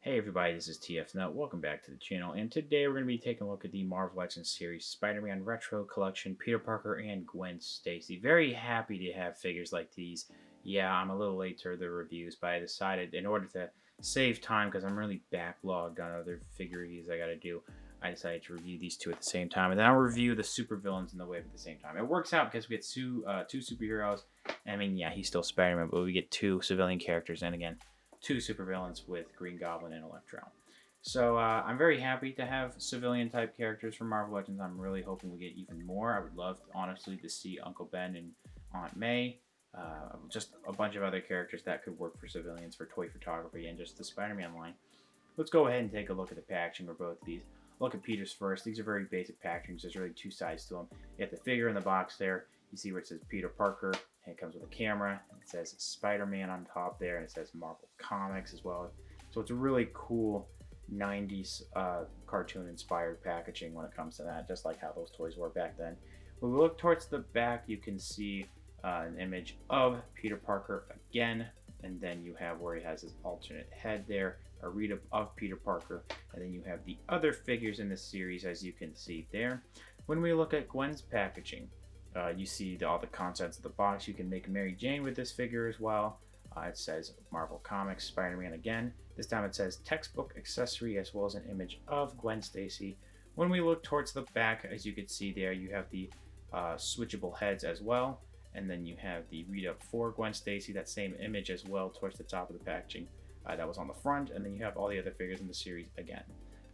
Hey everybody, this is TF Nut. Welcome back to the channel, and today we're going to be taking a look at the Marvel Legends series Spider-Man Retro Collection, Peter Parker and Gwen Stacy. Very happy to have figures like these. Yeah, I'm a little late to the reviews, but I decided in order to save time, because I'm really backlogged on other figure reviews I got to do, I decided to review these two at the same time, and then I'll review the supervillains in the wave at the same time. It works out because we get two superheroes. I mean, yeah, he's still Spider-Man, but we get two civilian characters, and again, two supervillains with Green Goblin and Electro. So I'm very happy to have civilian type characters from Marvel Legends. I'm really hoping we get even more. I would love, honestly, to see Uncle Ben and Aunt May. Just a bunch of other characters that could work for civilians for toy photography and just the Spider-Man line. Let's go ahead and take a look at the packaging for both of these. Look at Peter's first. These are very basic packagings. There's really two sides to them. You have the figure in the box there. You see where it says Peter Parker, and it comes with a camera. It says Spider-Man on top there, and it says Marvel Comics as well. So it's a really cool 90s cartoon-inspired packaging when it comes to that, just like how those toys were back then. When we look towards the back, you can see an image of Peter Parker again, and then you have where he has his alternate head there, a read-up of Peter Parker, and then you have the other figures in the series, as you can see there. When we look at Gwen's packaging, you see all the contents of the box. You can make Mary Jane with this figure as well. It says Marvel Comics, Spider-Man again. This time it says textbook accessory as well as an image of Gwen Stacy. When we look towards the back, as you can see there, you have the switchable heads as well. And then you have the read-up for Gwen Stacy, that same image as well towards the top of the packaging that was on the front. And then you have all the other figures in the series again.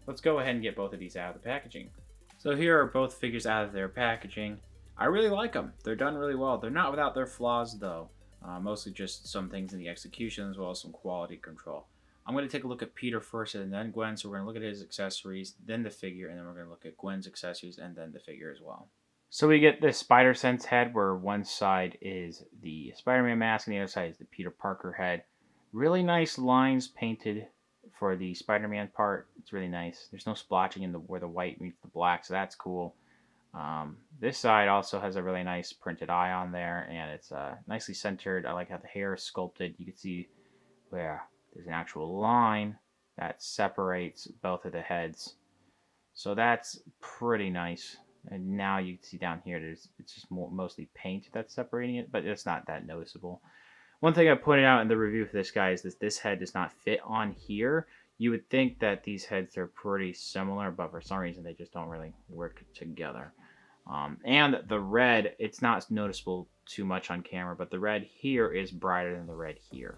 Let's go ahead and get both of these out of the packaging. So here are both figures out of their packaging. I really like them. They're done really well. They're not without their flaws, though. Mostly just some things in the execution as well as some quality control. I'm going to take a look at Peter first and then Gwen. So we're going to look at his accessories, then the figure, and then we're going to look at Gwen's accessories and then the figure as well. So we get this Spider-Sense head where one side is the Spider-Man mask and the other side is the Peter Parker head. Really nice lines painted for the Spider-Man part. It's really nice. There's no splotching in where the white meets the black, so that's cool. This side also has a really nice printed eye on there, and it's nicely centered. I like how the hair is sculpted. You can see where there's an actual line that separates both of the heads. So that's pretty nice. And now you can see down here, it's just mostly paint that's separating it, but it's not that noticeable. One thing I pointed out in the review for this guy is that this head does not fit on here. You would think that these heads are pretty similar, but for some reason they just don't really work together. And the red, it's not noticeable too much on camera, but the red here is brighter than the red here.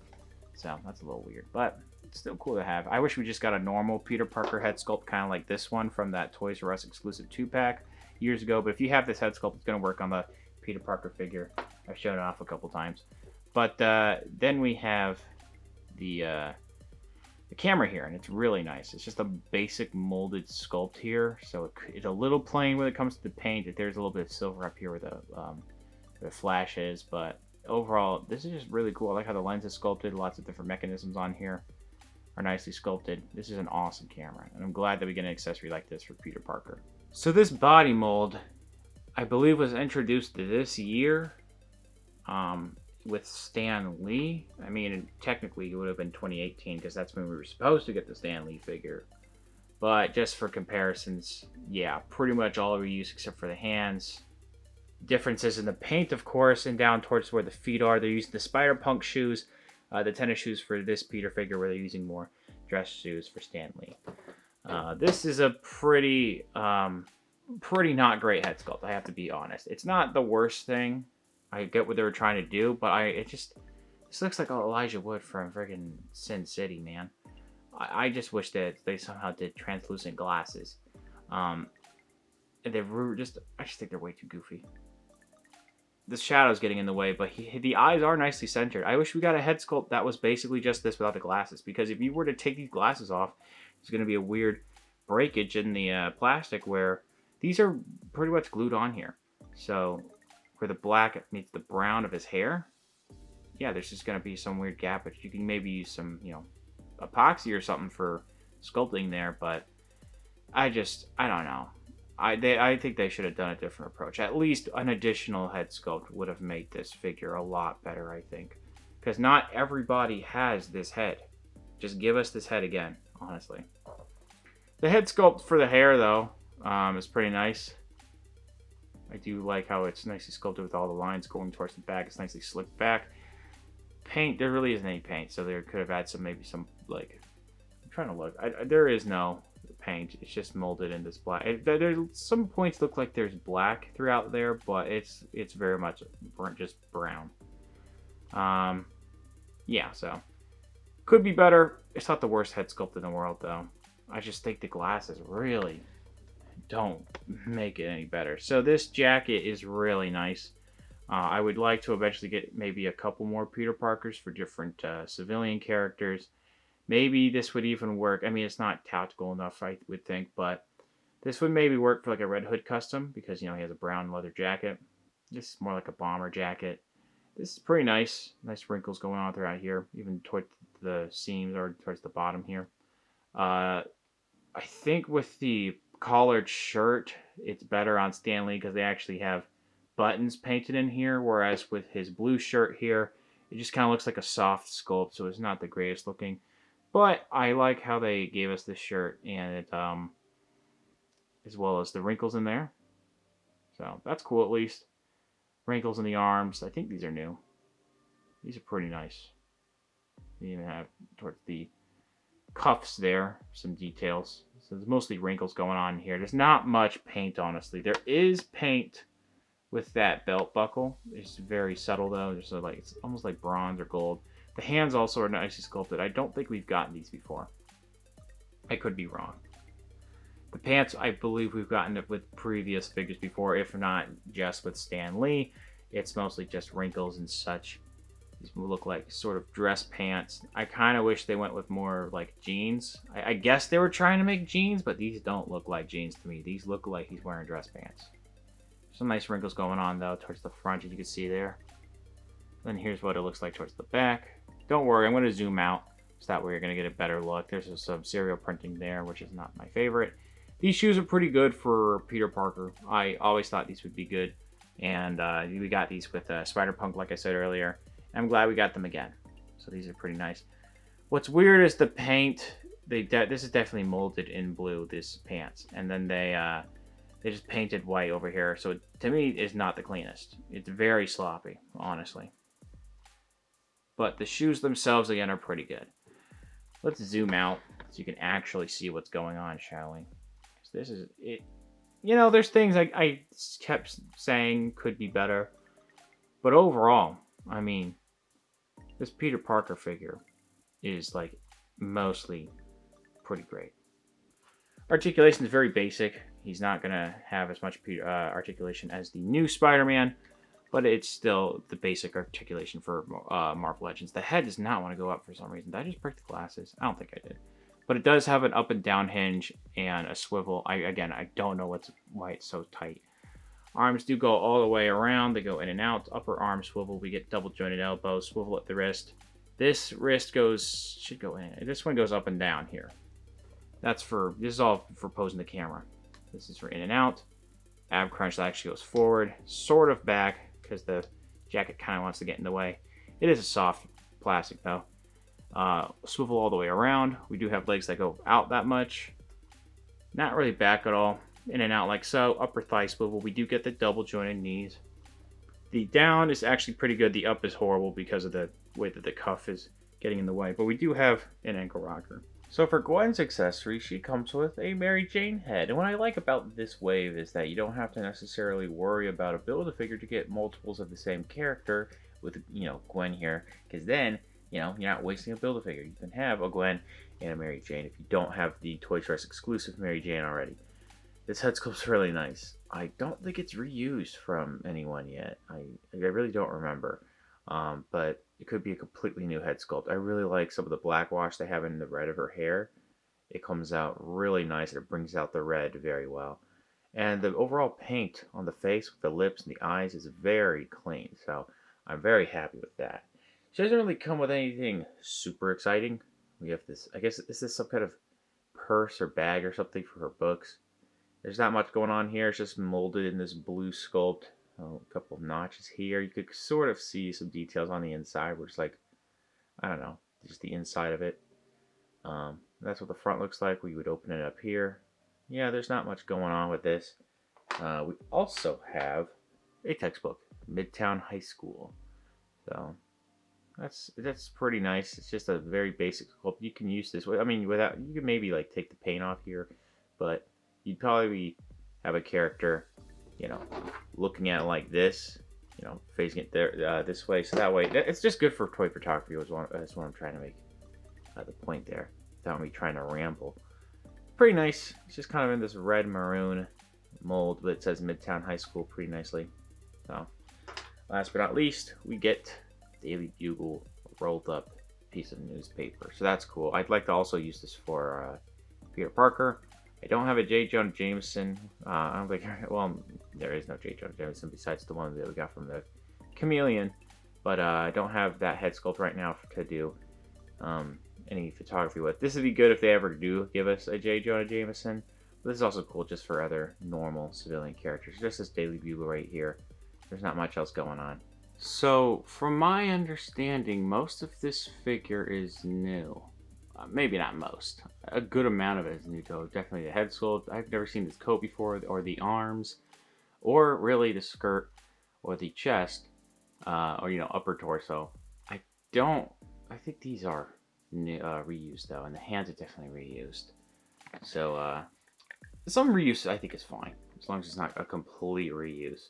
So that's a little weird, but it's still cool to have. I wish we just got a normal Peter Parker head sculpt, kind of like this one from that Toys R Us exclusive 2-pack years ago. But if you have this head sculpt, it's going to work on the Peter Parker figure. I've shown it off a couple times. But then we have the camera here, and it's really nice. It's just a basic molded sculpt here, so it's a little plain when it comes to the paint. There's a little bit of silver up here where the flash is, but overall this is just really cool. I like how the lens is sculpted. Lots of different mechanisms on here are nicely sculpted. This is an awesome camera, and I'm glad that we get an accessory like this for Peter Parker. So this body mold, I believe, was introduced this year with Stan Lee. I mean, technically it would have been 2018 because that's when we were supposed to get the Stan Lee figure. But just for comparisons, yeah, pretty much all reused except for the hands. Differences in the paint, of course, and down towards where the feet are. They're using the Spider-Punk shoes, the tennis shoes for this Peter figure, where they're using more dress shoes for Stan Lee. This is a pretty not great head sculpt, I have to be honest. It's not the worst thing. I get what they were trying to do, but this looks like Elijah Wood from friggin' Sin City, man. I just wish that they somehow did translucent glasses. And I just think they're way too goofy. The shadow's getting in the way, but the eyes are nicely centered. I wish we got a head sculpt that was basically just this without the glasses, because if you were to take these glasses off, there's going to be a weird breakage in the plastic where these are pretty much glued on here. So where the black meets the brown of his hair, yeah, there's just going to be some weird gap, but you can maybe use some, epoxy or something for sculpting there, but I don't know. I think they should have done a different approach. At least an additional head sculpt would have made this figure a lot better, I think. Because not everybody has this head. Just give us this head again. honestly. The head sculpt for the hair, though, is pretty nice. I do like how it's nicely sculpted with all the lines going towards the back. It's nicely slicked back. Paint, there really isn't any paint, so there could have had maybe some, like, I'm trying to look. There is no paint. It's just molded in this black. There's some points look like there's black throughout there, but it's very much just brown. Yeah, so could be better. It's not the worst head sculpt in the world, though. I just think the glasses really don't make it any better. So this jacket is really nice. I would like to eventually get maybe a couple more Peter Parkers for different civilian characters. Maybe this would even work. I mean, it's not tactical enough, I would think, but this would maybe work for like a Red Hood custom because, you know, he has a brown leather jacket. This is more like a bomber jacket. This is pretty nice. Nice wrinkles going on throughout here, even towards the seams or towards the bottom here. I think with the collared shirt, it's better on Stan Lee because they actually have buttons painted in here, whereas with his blue shirt here, it just kind of looks like a soft sculpt, so it's not the greatest looking. But I like how they gave us this shirt, and it, as well as the wrinkles in there. So that's cool at least. Wrinkles in the arms. I think these are new. These are pretty nice. They even have towards the cuffs there some details. So there's mostly wrinkles going on here. There's not much paint, honestly. There is paint with that belt buckle. It's very subtle though. There's like it's almost like bronze or gold. The hands also are nicely sculpted. I don't think we've gotten these before. I could be wrong. The pants, I believe we've gotten it with previous figures before, if not just with Stan Lee. It's mostly just wrinkles and such. These look like sort of dress pants. I kind of wish they went with more like jeans. I guess they were trying to make jeans, but these don't look like jeans to me. These look like he's wearing dress pants. Some nice wrinkles going on though towards the front, as you can see there. Then here's what it looks like towards the back. Don't worry, I'm going to zoom out so that way you're going to get a better look. There's some serial printing there, which is not my favorite. These shoes are pretty good for Peter Parker. I always thought these would be good. And we got these with Spider-Punk, like I said earlier. I'm glad we got them again. So these are pretty nice. What's weird is the paint. This is definitely molded in blue, this pants. And then they just painted white over here. So to me, it's not the cleanest. It's very sloppy, honestly. But the shoes themselves, again, are pretty good. Let's zoom out so you can actually see what's going on, shall we? This is it. You know, there's things I kept saying could be better. But overall, I mean, this Peter Parker figure is like mostly pretty great. Articulation is very basic. He's not going to have as much articulation as the new Spider-Man, but it's still the basic articulation for Marvel Legends. The head does not want to go up for some reason. Did I just break the glasses? I don't think I did. But it does have an up and down hinge and a swivel. Again, I don't know why it's so tight. Arms do go all the way around. They go in and out. Upper arm swivel. We get double jointed elbow. Swivel at the wrist. This wrist should go in. This one goes up and down here. This is all for posing the camera. This is for in and out. Ab crunch that actually goes forward. Sort of back because the jacket kind of wants to get in the way. It is a soft plastic though. Swivel all the way around. We do have legs that go out that much. Not really back at all. In and out like so. Upper thigh swivel. We do get the double jointed knees. The down is actually pretty good. The up is horrible because of the way that the cuff is getting in the way. But we do have an ankle rocker. So for Gwen's accessory, she comes with a Mary Jane head. And what I like about this wave is that you don't have to necessarily worry about a Build-A-Figure to get multiples of the same character with, you know, Gwen here. Because then, you know, you're not wasting a Build-A-Figure. You can have a Gwen and a Mary Jane if you don't have the Toys R Us exclusive Mary Jane already. This head sculpt's really nice. I don't think it's reused from anyone yet. I really don't remember. But it could be a completely new head sculpt. I really like some of the black wash they have in the red of her hair. It comes out really nice. It brings out the red very well. And the overall paint on the face with the lips and the eyes is very clean. So I'm very happy with that. She doesn't really come with anything super exciting. We have this, I guess this is some kind of purse or bag or something for her books. There's not much going on here. It's just molded in this blue sculpt. A couple of notches here. You could sort of see some details on the inside, which is like, I don't know, just the inside of it. That's what the front looks like. We would open it up here. Yeah, there's not much going on with this. We also have a textbook, Midtown High School. So that's pretty nice. It's just a very basic sculpt. You can use this. I mean, without you can maybe like take the paint off here, but you'd probably have a character, you know, looking at it like this, you know, facing it there this way. So that way, it's just good for toy photography. That's what I'm trying to make the point there, without me trying to ramble. Pretty nice. It's just kind of in this red maroon mold, but it says Midtown High School pretty nicely. So, last but not least, we get Daily Bugle rolled up piece of newspaper. So that's cool. I'd like to also use this for Peter Parker. I don't have a J. Jonah Jameson. I don't think, well, there is no J. Jonah Jameson besides the one that we got from the Chameleon. But I don't have that head sculpt right now to do any photography with. This would be good if they ever do give us a J. Jonah Jameson. But this is also cool just for other normal civilian characters. Just this Daily Bugle right here. There's not much else going on. So, from my understanding, most of this figure is new. Maybe not most. A good amount of it is new, though. Definitely the head sculpt. I've never seen this coat before, or the arms, or really the skirt, or the chest, or, you know, upper torso. I think these are reused, though, and the hands are definitely reused. So, some reuse I think is fine, as long as it's not a complete reuse.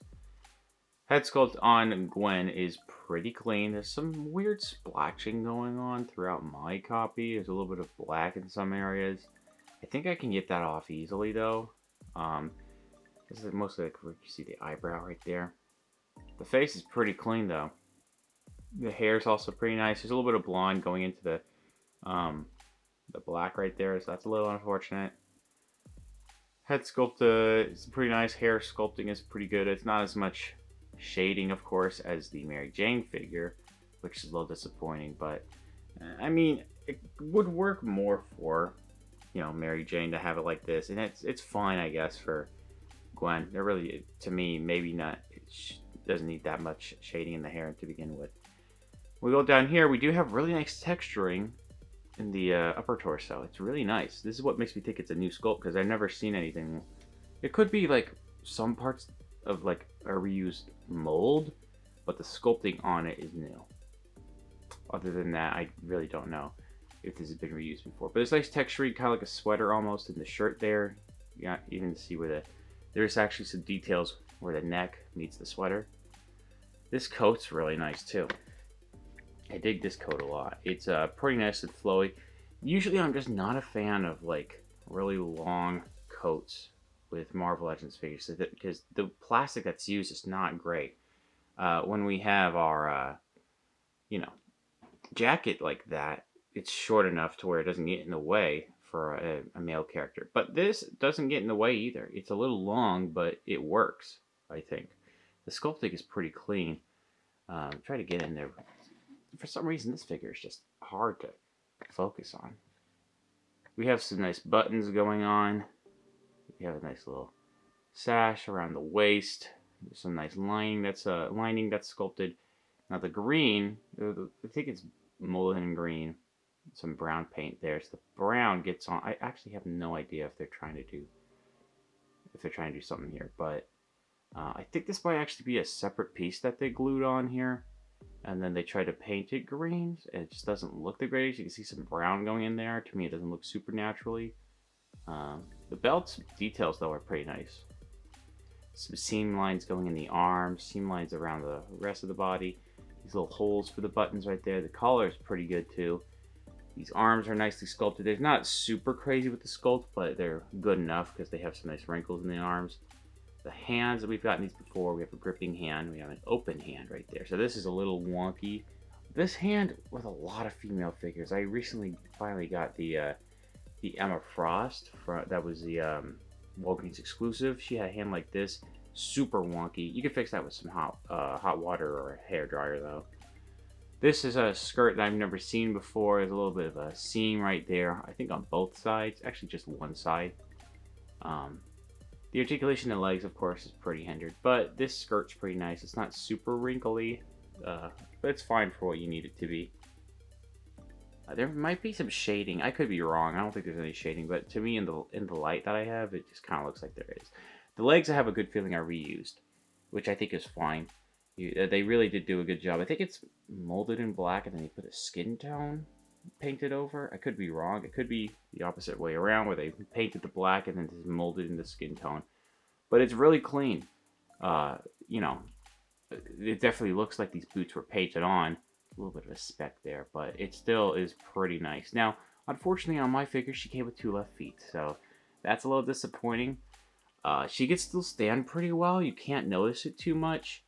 Head sculpt on Gwen is pretty clean. There's some weird splotching going on throughout my copy. There's a little bit of black in some areas. I think I can get that off easily though. This is mostly like where you see the eyebrow right there. The face is pretty clean though. The hair is also pretty nice. There's a little bit of blonde going into the black right there, so that's a little unfortunate. Head sculpt is pretty nice. Hair sculpting is pretty good. It's not as much shading, of course, as the Mary Jane figure, which is a little disappointing, but I mean, it would work more for, you know, Mary Jane to have it like this, and it's fine, I guess, for Gwen. They're really, to me, maybe not. It doesn't need that much shading in the hair to begin with. We go down here. We do have really nice texturing in the upper torso. It's really nice. This is what makes me think it's a new sculpt, because I've never seen anything. It could be like some parts of like a reused mold, but the sculpting on it is new. Other than that, I really don't know if this has been reused before. But it's nice texturing, kind of like a sweater almost in the shirt there. Yeah, even see where there's actually some details where the neck meets the sweater. This coat's really nice too. I dig this coat a lot. It's pretty nice and flowy. Usually I'm just not a fan of like really long coats with Marvel Legends figures, because the plastic that's used is not great. When we have our, you know, jacket like that, it's short enough to where it doesn't get in the way for a male character. But this doesn't get in the way either. It's a little long, but it works, I think. The sculpting is pretty clean. Try to get in there. For some reason, this figure is just hard to focus on. We have some nice buttons going on. We have a nice little sash around the waist. There's some nice lining that's sculpted. Now the green, I think it's mulligan green. Some brown paint there. So the brown gets on. I actually have no idea if they're trying to do something here, but I think this might actually be a separate piece that they glued on here, and then they try to paint it green. And it just doesn't look the greatest. You can see some brown going in there. To me, it doesn't look super naturally. The belt's details, though, are pretty nice. Some seam lines going in the arms, seam lines around the rest of the body. These little holes for the buttons right there. The collar is pretty good, too. These arms are nicely sculpted. They're not super crazy with the sculpt, but they're good enough because they have some nice wrinkles in the arms. The hands that we've gotten these before, we have a gripping hand. We have an open hand right there. So this is a little wonky. This hand with a lot of female figures. I recently finally got the Emma Frost. That was the Walgreens exclusive. She had a hand like this. Super wonky. You can fix that with some hot water or a hair dryer though. This is a skirt that I've never seen before. There's a little bit of a seam right there. I think on both sides. Actually just one side. The articulation of the legs, of course, is pretty hindered. But this skirt's pretty nice. It's not super wrinkly. But it's fine for what you need it to be. There might be some shading. I could be wrong. I don't think there's any shading, but to me, in the light that I have, it just kind of looks like there is. The legs, I have a good feeling are reused, which I think is fine. They really did do a good job. I think it's molded in black, and then they put a skin tone painted over. I could be wrong. It could be the opposite way around, where they painted the black and then just molded in the skin tone. But it's really clean. You know, it definitely looks like these boots were painted on. A little bit of a speck there, but it still is pretty nice. Now, unfortunately, on my figure, she came with 2 left feet, so that's a little disappointing. She can still stand pretty well. You can't notice it too much.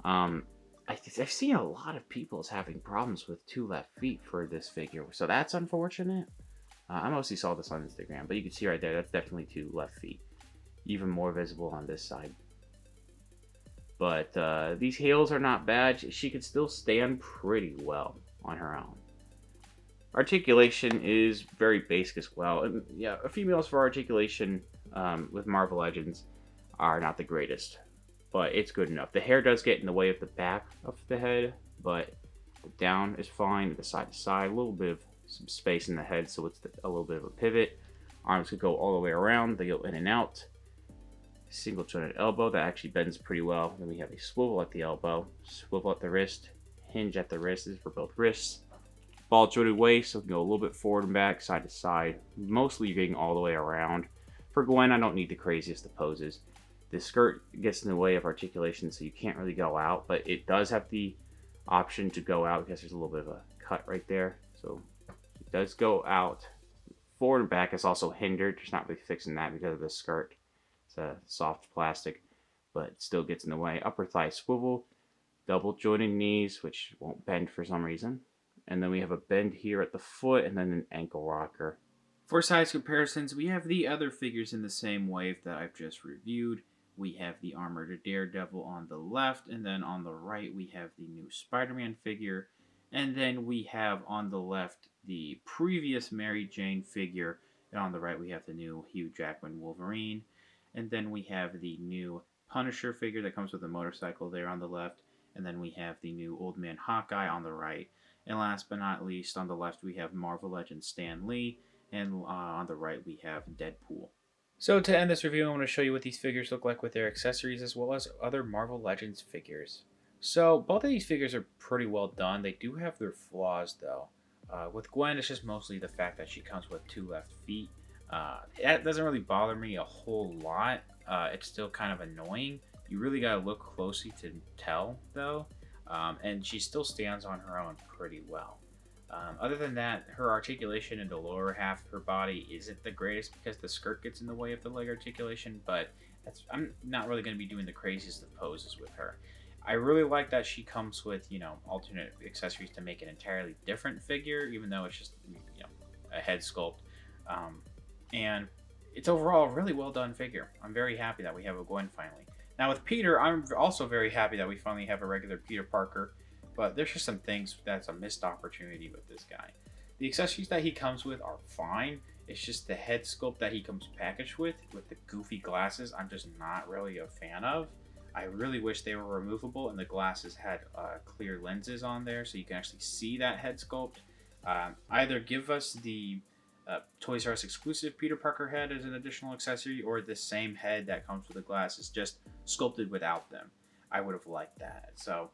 I've seen a lot of people having problems with 2 left feet for this figure, so that's unfortunate. I mostly saw this on Instagram, but you can see right there, that's definitely 2 left feet. Even more visible on this side. But these heels are not bad. She can still stand pretty well on her own. Articulation is very basic as well. And yeah, females for articulation with Marvel Legends are not the greatest. But it's good enough. The hair does get in the way of the back of the head, but the down is fine. The side to side, a little bit of some space in the head, so it's a little bit of a pivot. Arms could go all the way around. They go in and out. Single jointed elbow that actually bends pretty well. Then we have a swivel at the elbow, swivel at the wrist, hinge at the wrist. This is for both wrists. Ball jointed waist, so we can go a little bit forward and back, side to side. Mostly you're getting all the way around. For Gwen, I don't need the craziest of poses. The skirt gets in the way of articulation, so you can't really go out, but it does have the option to go out because there's a little bit of a cut right there. So it does go out. Forward and back is also hindered. Just not really fixing that because of the skirt. It's a soft plastic, but it still gets in the way. Upper thigh swivel, double jointed knees, which won't bend for some reason. And then we have a bend here at the foot, and then an ankle rocker. For size comparisons, we have the other figures in the same wave that I've just reviewed. We have the Armored Daredevil on the left, and then on the right we have the new Spider-Man figure. And then we have on the left the previous Mary Jane figure, and on the right we have the new Hugh Jackman Wolverine. And then we have the new Punisher figure that comes with a motorcycle there on the left. And then we have the new Old Man Hawkeye on the right. And last but not least, on the left we have Marvel Legends Stan Lee. And on the right we have Deadpool. So to end this review, I want to show you what these figures look like with their accessories as well as other Marvel Legends figures. So both of these figures are pretty well done. They do have their flaws though. With Gwen, it's just mostly the fact that she comes with 2 left feet. That doesn't really bother me a whole lot. It's still kind of annoying. You really gotta look closely to tell though. And she still stands on her own pretty well. Other than that, her articulation in the lower half of her body isn't the greatest because the skirt gets in the way of the leg articulation, but I'm not really going to be doing the craziest of poses with her. I really like that she comes with, alternate accessories to make an entirely different figure, even though it's just, a head sculpt. And it's overall a really well done figure. I'm very happy that we have a Gwen finally. Now with Peter, I'm also very happy that we finally have a regular Peter Parker. But there's just some things that's a missed opportunity with this guy. The accessories that he comes with are fine. It's just the head sculpt that he comes packaged with the goofy glasses, I'm just not really a fan of. I really wish they were removable and the glasses had clear lenses on there so you can actually see that head sculpt. Either give us the Toys R Us exclusive Peter Parker head as an additional accessory, or the same head that comes with the glasses, just sculpted without them. I would have liked that. So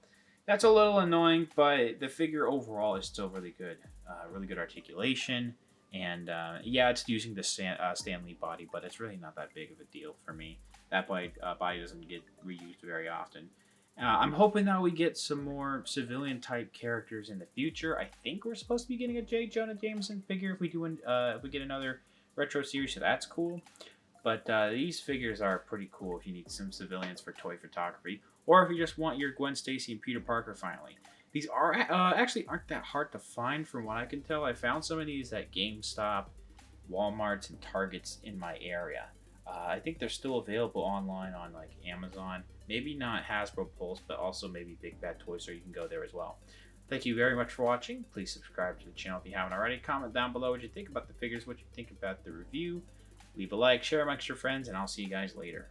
that's a little annoying, but the figure overall is still really good. Really good articulation. And yeah, it's using the Stan Lee body, but it's really not that big of a deal for me. That body doesn't get reused very often. I'm hoping that we get some more civilian type characters in the future. I think we're supposed to be getting a J. Jonah Jameson figure if we get another retro series, so that's cool. But these figures are pretty cool if you need some civilians for toy photography, or if you just want your Gwen Stacy and Peter Parker finally. These are actually aren't that hard to find from what I can tell. I found some of these at GameStop, Walmarts, and Targets in my area. I think they're still available online on like Amazon. Maybe not Hasbro Pulse, but also maybe Big Bad Toy Store. You can go there as well. Thank you very much for watching. Please subscribe to the channel if you haven't already. Comment down below what you think about the figures, what you think about the review. Leave a like, share amongst your friends, and I'll see you guys later.